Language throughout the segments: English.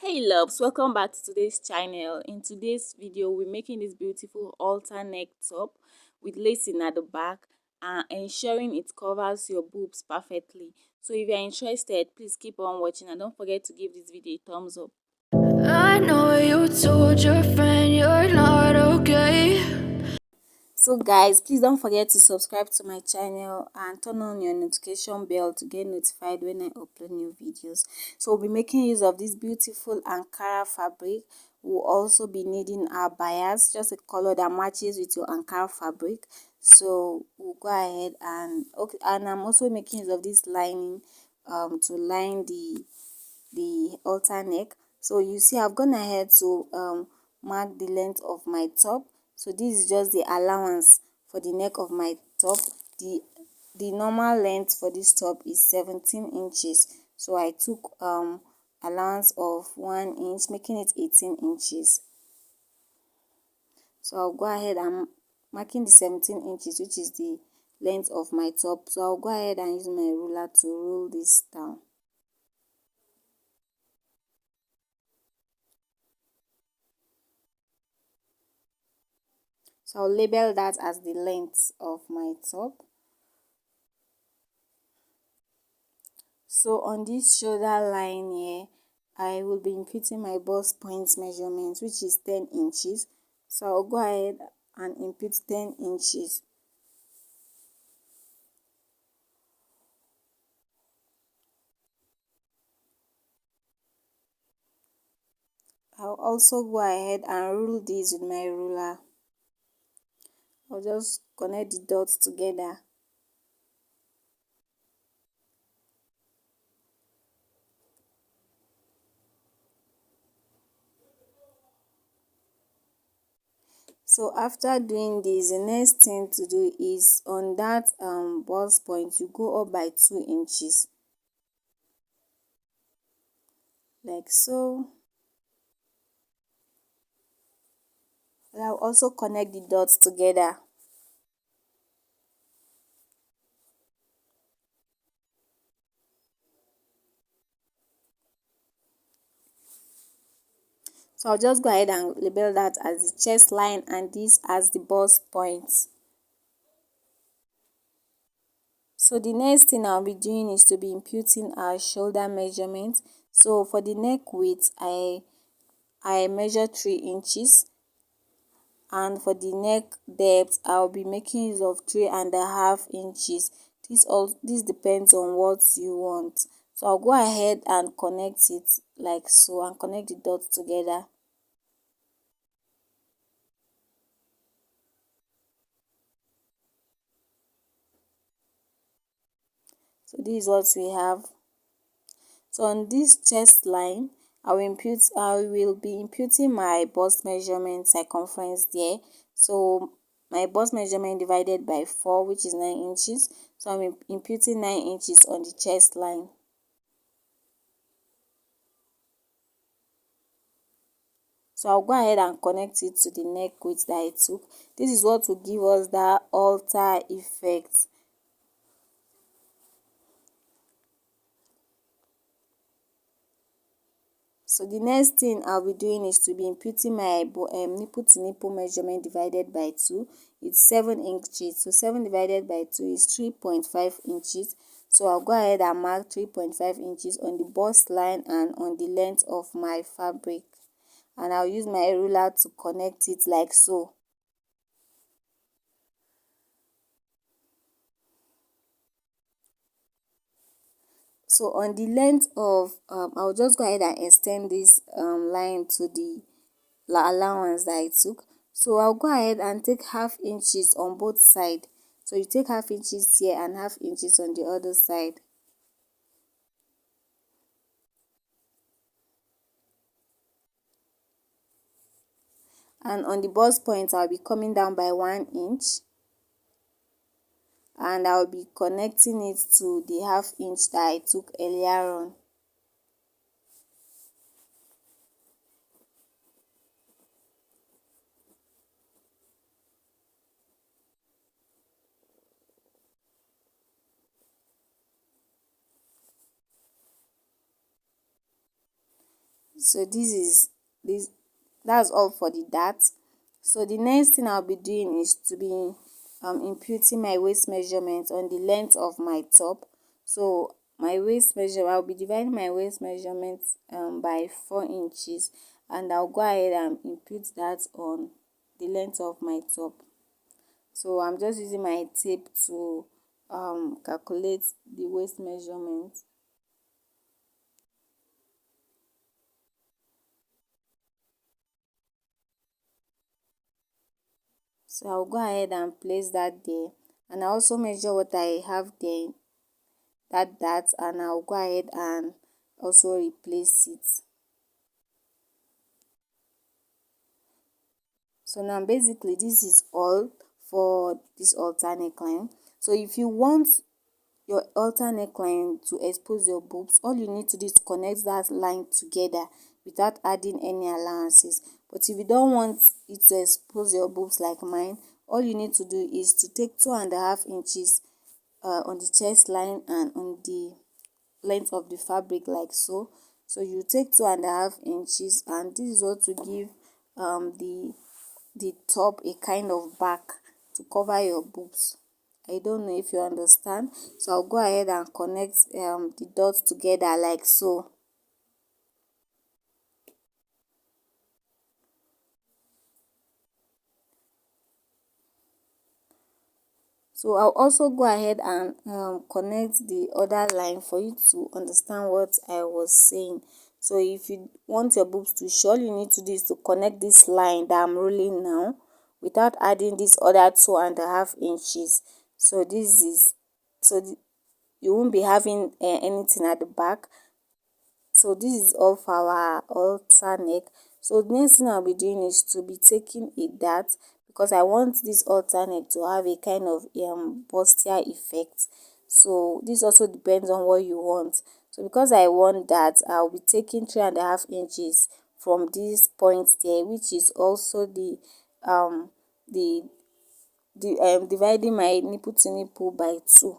Hey loves, welcome back to today's channel. In today's video, we're making this beautiful halter neck top with lacing at the back and ensuring it covers your boobs perfectly. So if you're interested, please keep on watching and don't forget to give this video a thumbs up. I know you told your friend you're not okay. So guys, please don't forget to subscribe to my channel and turn on your notification bell to get notified when I upload new videos. So we'll be making use of this beautiful Ankara fabric. We'll also be needing our bias, just a color that matches with your Ankara fabric. So we'll go ahead and I'm also making use of this lining to line the halter neck. So you see I've gone ahead to mark the length of my top. So this is just the allowance for the neck of my top. The normal length for this top is 17 inches, so I took allowance of 1 inch, making it 18 inches. So I'll go ahead and marking the 17 inches, which is the length of my top. So I'll go ahead and use my ruler to roll this down. So I'll label that as the length of my top. So on this shoulder line here, I will be inputting my bust point measurement, which is 10 inches. So I'll go ahead and input 10 inches. I'll also go ahead and rule this with my ruler. I'll just connect the dots together. So after doing this, the next thing to do is on that bust point, you go up by 2 inches. Like so. I'll also connect the dots together. So I'll just go ahead and label that as the chest line and this as the bust point. So the next thing I'll be doing is to be imputing our shoulder measurement. So for the neck width, I measure 3 inches, and for the neck depth, I'll be making use of 3.5 inches. This depends on what you want. So I'll go ahead and connect it like so and connect the dots together. So this is what we have. So on this chest line, I will be imputing my bust measurement circumference there. So my bust measurement divided by 4, which is 9 inches. So I'm imputing 9 inches on the chest line. So I'll go ahead and connect it to the neck width that I took. This is what will give us that halter effect. So the next thing I'll be doing is to be imputing my nipple to nipple measurement divided by 2. It's 7 inches. So 7 divided by 2 is 3.5 inches. So I'll go ahead and mark 3.5 inches on the bust line and on the length of my fabric. And I'll use my ruler to connect it like so. So on the length of, I'll just go ahead and extend this line to the allowance that I took. So I'll go ahead and take half inches on both sides. So you take half inches here and half inches on the other side. And on the bust point, I'll be coming down by 1 inch. And I'll be connecting it to the half inch that I took earlier on. So this that's all for the dart. So the next thing I'll be doing is to be imputing my waist measurement on the length of my top. So my waist measure, I'll be dividing my waist measurement by 4 inches, and I'll go ahead and impute that on the length of my top. So I'm just using my tape to calculate the waist measurement. So I'll go ahead and place that there, and I also measure what I have there, that, and I'll go ahead and also replace it. So now basically this is all for this halter neckline. So if you want your halter neckline to expose your boobs, all you need to do is connect that line together without adding any allowances. But if you don't want it to expose your boobs like mine, all you need to do is to take 2.5 inches on the chest line and on the length of the fabric, like so. So you take 2.5 inches, and this is what to give the top a kind of back to cover your boobs. I don't know if you understand. So I'll go ahead and connect the dots together like so. So I'll also go ahead and connect the other line for you to understand what I was saying. So if you want your boobs to show, all you need to do is to connect this line that I'm rolling now without adding this other 2.5 inches. So this is, you won't be having anything at the back. So this is all for our halter neck. So the next thing I'll be doing is to be taking a dart, because I want this halter neck to have a kind of bustier effect. So this also depends on what you want. So because I want that, I'll be taking 3.5 inches from this point there, which is also the dividing my nipple to nipple by 2.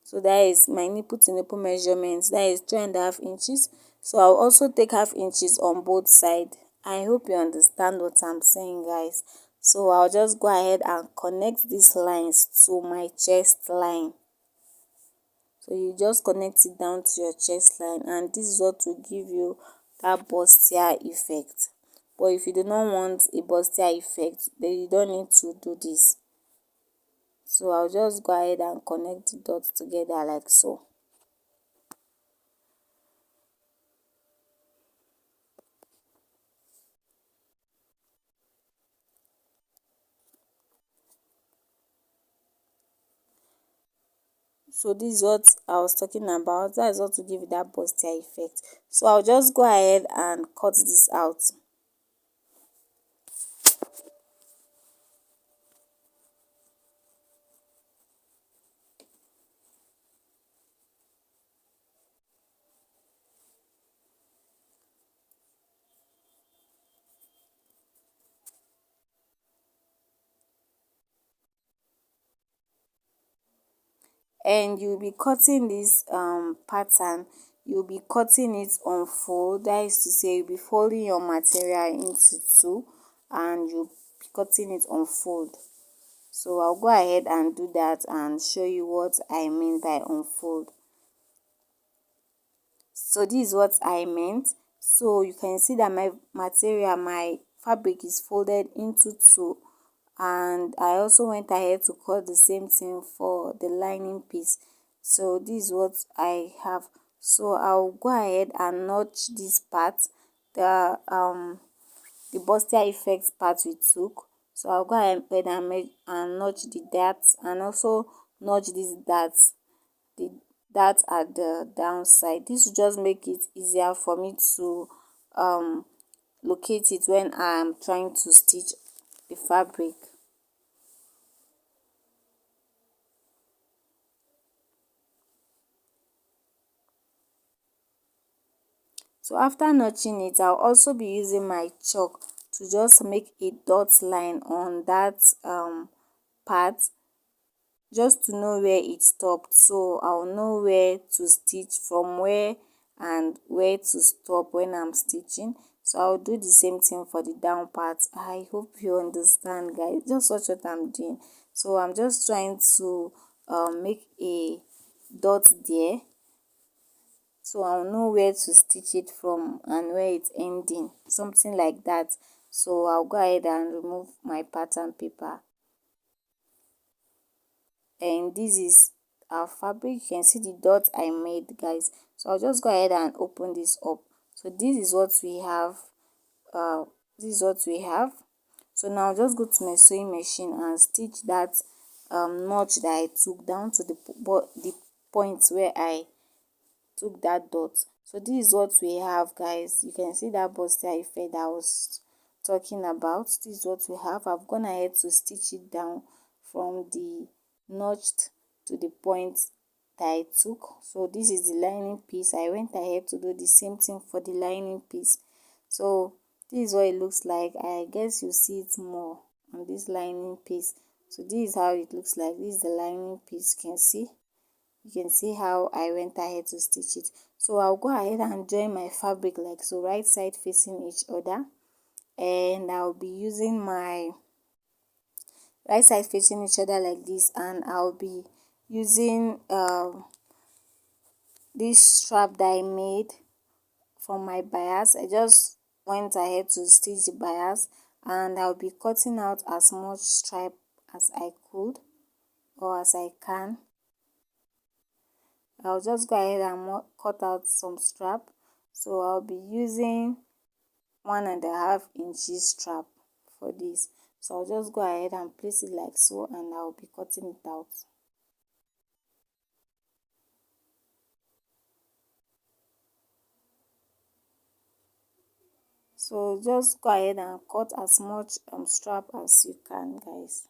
So that is my nipple to nipple measurement, that is 3.5 inches. So I'll also take 0.5 inches on both sides. I hope you understand what I'm saying, guys. So I'll just go ahead and connect these lines to my chest line. So you just connect it down to your chest line, and this is what will give you that bustier effect. But if you do not want a bustier effect, then you don't need to do this. So I'll just go ahead and connect the dots together like so. So this is what I was talking about. That is what to give it that bustier effect. So I'll just go ahead and cut this out. And you'll be cutting this pattern, you'll be cutting it on fold. That is to say, you'll be folding your material into two, and you'll be cutting it on fold. So I'll go ahead and do that and show you what I mean by unfold. So this is what I meant. So you can see that my material, my fabric is folded into two, and I also went ahead to cut the same thing for the lining piece. So this is what I have. So I'll go ahead and notch this part, the bustier effects part we took. So I'll go ahead and notch the darts, and also notch these darts, the darts at the downside. This will just make it easier for me to locate it when I'm trying to stitch the fabric. So after notching it, I'll also be using my chalk to just make a dot line on that part, just to know where it stopped. So I'll know where to stitch from where and where to stop when I'm stitching. So I'll do the same thing for the down part. I hope you understand, guys. Just watch what I'm doing. So I'm just trying to make a dot there, so I'll know where to stitch it from and where it's ending, something like that. So I'll go ahead and remove my pattern paper, and this is our fabric. You can see the dot I made, guys. So I'll just go ahead and open this up. So this is what we have. uh this is what we have. So now I'll just go to my sewing machine and stitch that notch that I took down to the point where I took that dot. So this is what we have, guys. You can see that bustier effect that I was talking about. This is what we have. I've gone ahead to stitch it down from the notched to the point that I took. So this is the lining piece. I went ahead to do the same thing for the lining piece. So this is what it looks like. I guess you see it more on this lining piece. So this is how it looks like. This is the lining piece. You can see how I went ahead to stitch it. So I'll go ahead and join my fabric like so, right side facing each other, and I'll be using my right side facing each other like this, and I'll be using this strap that I made from my bias. I just went ahead to stitch the bias, and I'll be cutting out as much stripe as I could or as I can. I'll just go ahead and cut out some strap. So I'll be using 1.5 inches strap for this. So I'll just go ahead and place it like so, and I'll be cutting it out. So just go ahead and cut as much strap as you can, guys.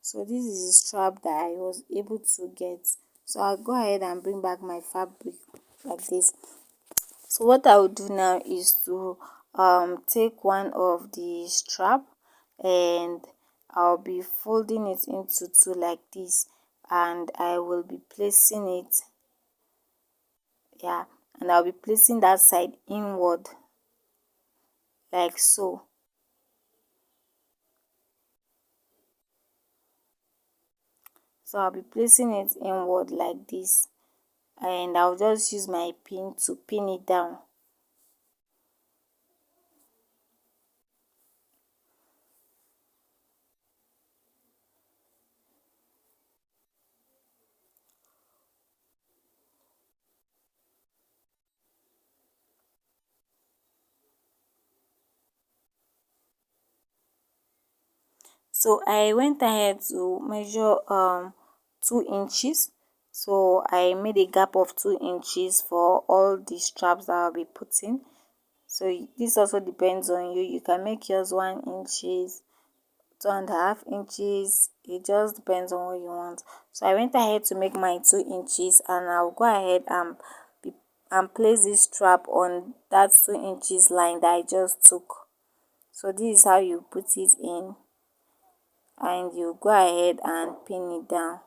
So this is the strap that I was able to get. So I'll go ahead and bring back my fabric like this. So what I will do now is to take one of the strap, and I'll be folding it into two like this, and I will be placing it, and I'll be placing that side inward like so. So I'll be placing it inward like this, and I'll just use my pin to pin it down. So I went ahead to measure 2 inches. So I made a gap of 2 inches for all the straps that I'll be putting. So this also depends on you. You can make yours 1 inches, 2.5 inches. It just depends on what you want. So I went ahead to make my 2 inches, and I'll go ahead and place this strap on that 2 inches line that I just took. So this is how you put it in, and you go ahead and pin it down.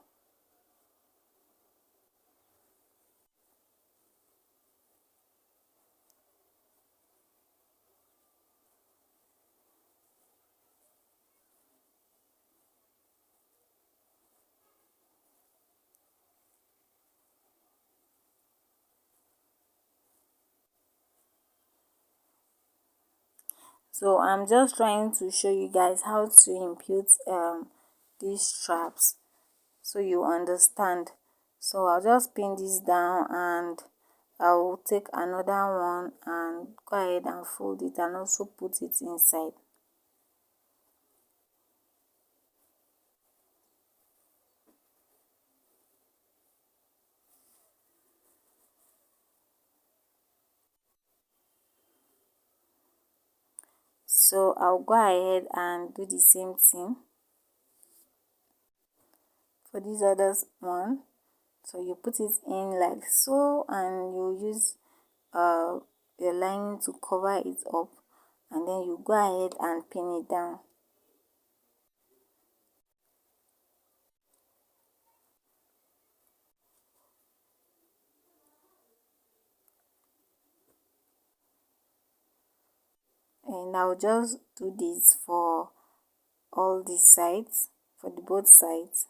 So I'm just trying to show you guys how to impute these straps so you understand. So I'll just pin this down, and I will take another one and go ahead and fold it and also put it inside. So I'll go ahead and do the same thing for this other one. So you put it in like so, and you use your lining to cover it up, and then you go ahead and pin it down. And I'll just do this for all the sides, for the both sides.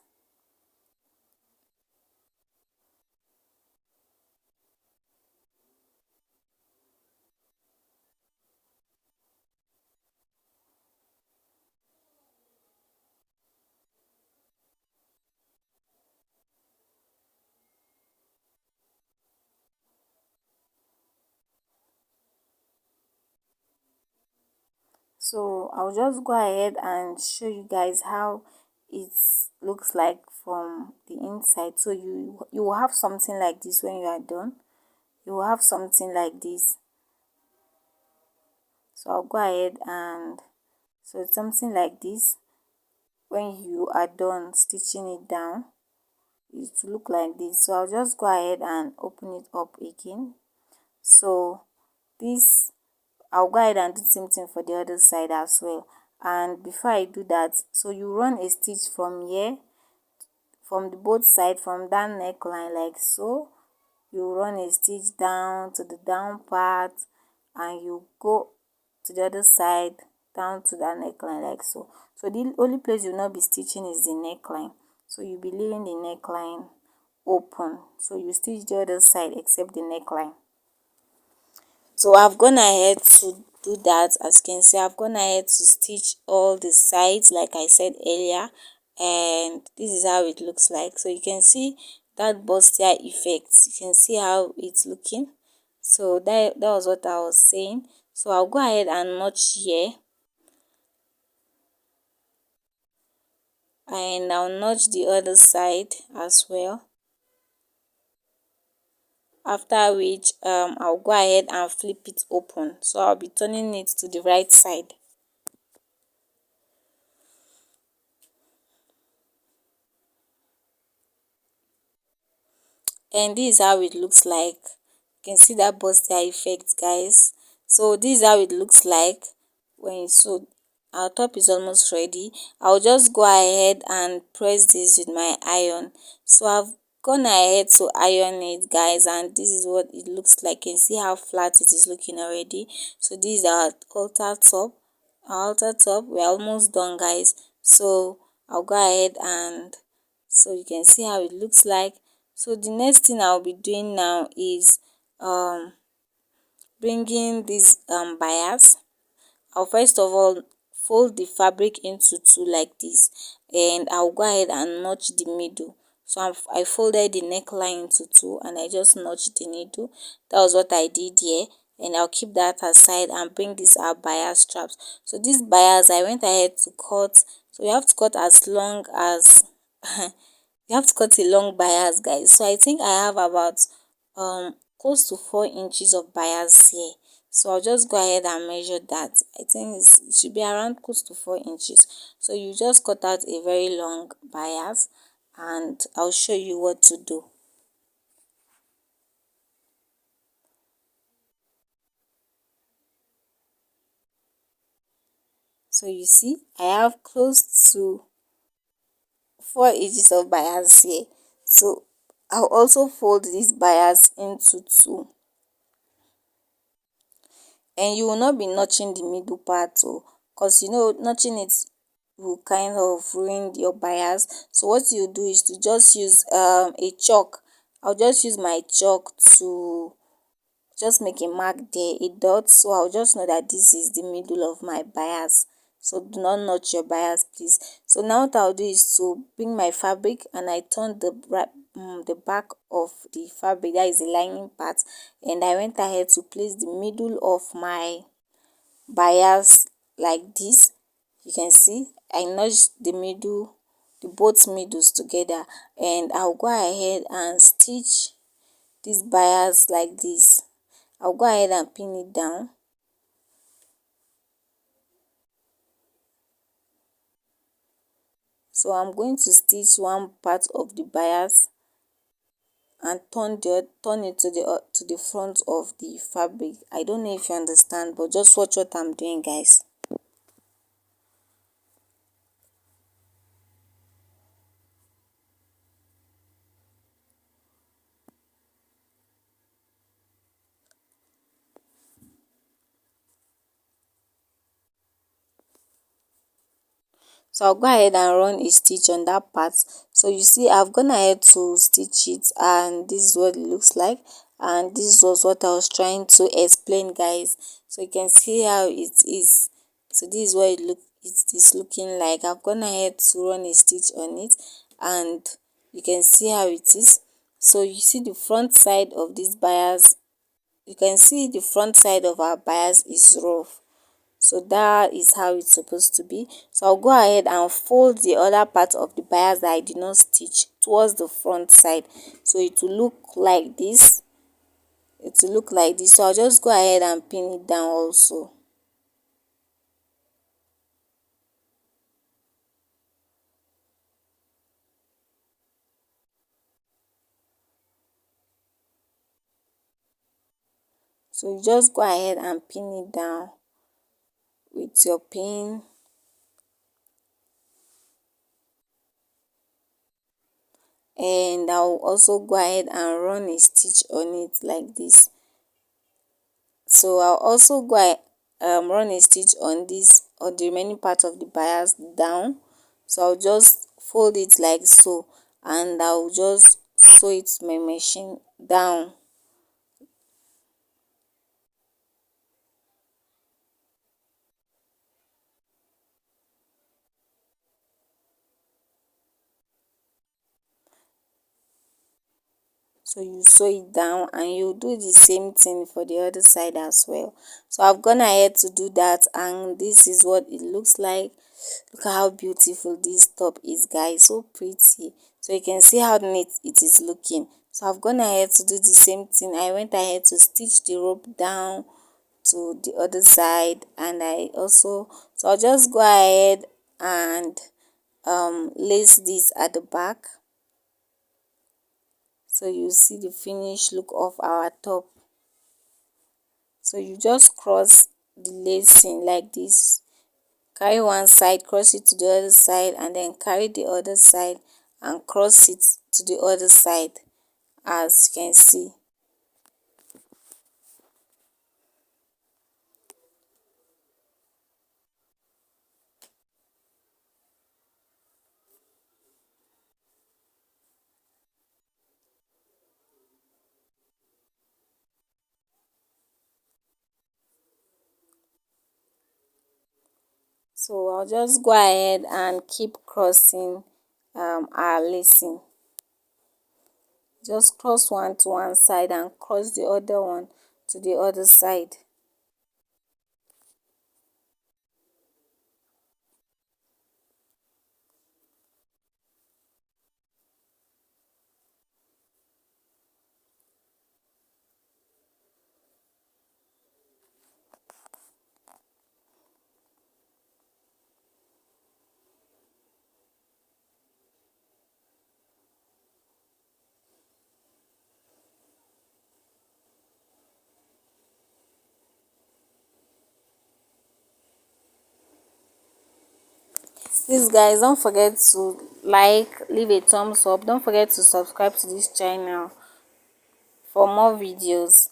So I'll just go ahead and show you guys how it looks like from the inside. So you will have something like this when you are done. You will have something like this. So I'll go ahead and so it's something like this. When you are done stitching it down, it will look like this. So I'll just go ahead and open it up again. So this, I'll go ahead and do the same thing for the other side as well. And before I do that, so you run a stitch from here, from the both side, from that neckline like so. You run a stitch down to the down part, and you go to the other side down to that neckline like so. So the only place you'll not be stitching is the neckline. So you'll be leaving the neckline open. So you stitch the other side except the neckline. So I've gone ahead to do that. As you can see, I've gone ahead to stitch all the sides like I said earlier, and this is how it looks like. So you can see that bustier effect, you can see how it's looking. So that was what I was saying. So I'll go ahead and notch here, and I'll notch the other side as well, after which I'll go ahead and flip it open. So I'll be turning it to the right side. And this is how it looks like. You can see that bustier effect, guys. So this is how it looks like when you sew. Our top is almost ready. I'll just go ahead and press this with my iron. So I've gone ahead to iron it, guys, and this is what it looks like. You can see how flat it is looking already. So this is our halter top. Our halter top, we're almost done, guys. So I'll go ahead and so you can see how it looks like. So the next thing I'll be doing now is bringing these bias. I'll first of all fold the fabric into two like this, and I'll go ahead and notch the middle. So I folded the neckline into two, and I just notched the needle. That was what I did here, and I'll keep that aside and bring these out bias straps. So these bias, I went ahead to cut. So you have to cut as long as you have to cut a long bias, guys. So I think I have about close to 4 inches of bias here. So I'll just go ahead and measure that. I think it should be around close to 4 inches. So you just cut out a very long bias, and I'll show you what to do. So you see, I have close to 4 inches of bias here. So I'll also fold this bias into two, and you will not be notching the middle part, so because you know notching it will kind of ruin your bias. So what you do is to just use a chalk. I'll just use my chalk to just make a mark there, a dot, so I'll just know that this is the middle of my bias. So do not notch your bias, please. So now what I'll do is to bring my fabric, and I turn the back of the fabric, that is the lining part, and I went ahead to place the middle of my bias like this. You can see I notched the middle, the both middles together, and I'll go ahead and stitch this bias like this. I'll go ahead and pin it down. So I'm going to stitch one part of the bias and turn it to the front of the fabric. I don't know if you understand, but just watch what I'm doing, guys. So I'll go ahead and run a stitch on that part. So you see I've gone ahead to stitch it, and this is what it looks like, and this was what I was trying to explain, guys. So you can see how it is. So this is what it is looking like. I've gone ahead to run a stitch on it, and you can see how it is. So you see the front side of this bias, you can see the front side of our bias is rough. So that is how it's supposed to be. So I'll go ahead and fold the other part of the bias that I did not stitch towards the front side, so it will look like this. It will look like this. So I'll just go ahead and pin it down also. So you just go ahead and pin it down with your pin, and I'll also go ahead and run a stitch on it like this. So I'll also go ahead, run a stitch on this, or the remaining part of the bias down. So I'll just fold it like so, and I'll just sew it to my machine down. So you sew it down, and you do the same thing for the other side as well. So I've gone ahead to do that, and this is what it looks like. Look at how beautiful this top is, guys. So pretty. So you can see how neat it is looking. So I've gone ahead to do the same thing. I went ahead to stitch the rope down to the other side, and I also, so I'll just go ahead and lace this at the back, so you see the finished look of our top. So you just cross the lacing like this, carry one side, cross it to the other side, and then carry the other side and cross it to the other side, as you can see. So I'll just go ahead and keep crossing our lacing. Just cross one to one side and cross the other one to the other side. Please, guys, don't forget to like, leave a thumbs up, don't forget to subscribe to this channel for more videos.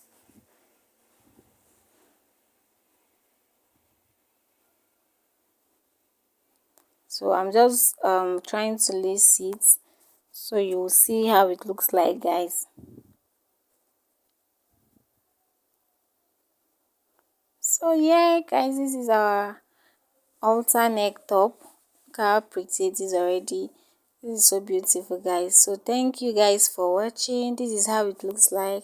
So I'm just trying to lace it, so you will see how it looks like, guys. So yeah, guys, this is our halter neck top. Look how pretty it is already. This is so beautiful, guys. So thank you guys for watching. This is how it looks like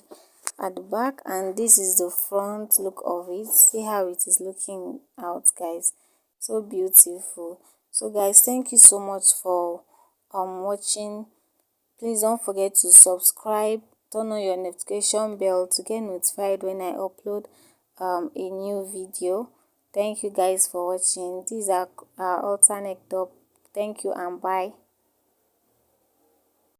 at the back, and this is the front look of it. See how it is looking out, guys. So beautiful. So guys, thank you so much for watching. Please don't forget to subscribe, turn on your notification bell to get notified when I upload a new video. Thank you guys for watching. These are our alternate top. Thank you and bye.